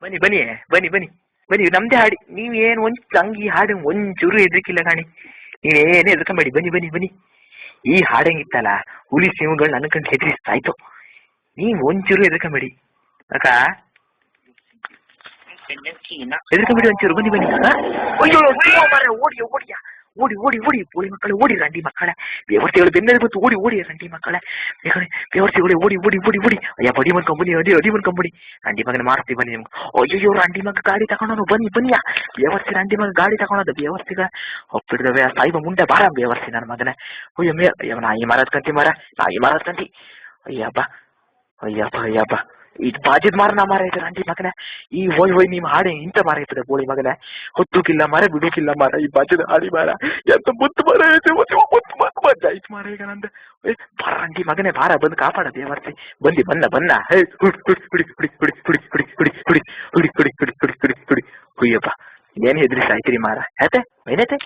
ಬನ್ನಿ ಬನ್ನಿ ಬನ್ನಿ ಬನ್ನಿ ಬನ್ನಿ ನಮ್ದೇ ಹಾಡಿ ನೀವೇನು ಒಂಚೂರು ಹಂಗೆ ಹಾಡು ಒಂಚೂರು ಹೆದರಿಕಿಲ್ಲ ಕಾಣಿ. ನೀವೇನು ಹೆದರ್ಕೊಂಬೇಡಿ, ಬನ್ನಿ ಬನ್ನಿ ಬನ್ನಿ. ಈ ಹಾಡಂಗಿತ್ತಲ್ಲ ಹುಲಿ ಸಿಂಹಗಳು ನನ್ನ ಕಂಡು ಹೆದರಿಸ್ತಾಯ್ತು. ನೀವು ಒಂಚೂರು ಹೆದರ್ಕೊಂಬೇಡಿ ಅಕ್ಕ, ಹೆದರ್ಕೊಂಬೇಡಿ ಒಂಚೂರು. ಬನ್ನಿ ಬನ್ನಿ. ಅಯ್ಯೋ ಓಡಿ ಓಡಿಯ ಓಡಿ ಓಡಿ ಓಡಿ ಪೋಳಿ ಮಕ್ಕಳು ಓಡಿ, ರಂಡಿ ಮಕ್ಕಳ ಬೇವರ್ತಿಗಳು ಬೆನ್ನಲ್ಲಿ ಬಂತು, ಓಡಿ ಓಡಿ ರಂಡಿ ಮಕ್ಕಳ ಬೇವರ್ತಿಗಳು ಓಡಿ ಓಡಿ ಓಡಿ ಓಡಿ. ಅಯ್ಯ ಬಡಿ ಮನ್ಕೊಂಬನಿ, ಅಡಿ ಮನ್ಕೊಂಬಿಡಿ. ರಂಡಿ ಮಗನ ಮಾರ್ತೀವಿ ಬನ್ನಿ ನಿಮ್ಗೆ. ಅಯ್ಯೋ ರಂಡಿ ಮಗ ಗಾಡಿ ತಗೊಂಡು ಬನ್ನಿ ಬನ್ನಿಯ ಬೇವರ್ಸಿ. ರಂಡಿ ಮಗ ಗಾಡಿ ತಗೊಂಡದ ಬೇವರ್ಸಿಗ ಒಪ್ಪಿಡ್ದವೆ ಸಾಯಿಬ ಮುಂದೆ ಬಾರ ಬೇವರ್ಸಿ ನನ್ನ ಮಗನ. ಅಯ್ಯೋ ಅಯ್ಯವ ನಾಯಿ ಮಾರದ್ ಕಂತಿ ಮಾರ, ನಾಯಿ ಮಾರದ್ ಕಂತಿ. ಅಯ್ಯಬ್ಬ ಅಯ್ಯಪ್ಪ ಅಯ್ಯಪ್ಪ ಇದು ಬಾಜಿದ್ ಮಾರ ನಾ ಮಾರ ಐತೆ ರಂಡಿ ಮಗನ. ಈ ಹೋಯ್ ನಿಮ್ ಹಾಡೆ ಇಂತ ಮಾರ ಐತದೆ ಬೋಳಿ ಮಗನ. ಹೊತ್ತುಕಿಲ್ಲ ಮಾರ ಬಿಡುಕಿಲ್ಲ ಮಾರ ಈ ಬಾಜಿದ ಹಾಡಿ ಮಾರ. ಎಂತ ಮುತ್ತು ಮಾರ ಐತೆ, ಮುತ್ತು ಮಜ್ಜ ಐತ್ ಮಾರ ಈಗ ನಂದು. ಬಾರ ರಂಡಿ ಮಗನೇ ಬಾರ, ಬಂದು ಕಾಪಾಡ ದೇವರ್ಸಿ. ಬಂದಿ ಬನ್ನ ಬನ್ನ. ಹುಡಿ ಹುಡಿ ಹುಡಿ ಹುಡಿ ಹುಡಿ ಹುಡಿ ಹುಡಿ ಹುಡಿ ಹುಡಿ ಹುಡಿ ಹುಡಿ ಹುಡಿ ಹುಡಿ ಹುಡಿ ಹುಡಿ ಹುಯ್ಯಪ್ಪ ಏನ್ ಹೆದ್ರಿ ಸಾಯ್ತಿರಿ ಮಾರ. ಹೇತೆ ಏನೈತೆ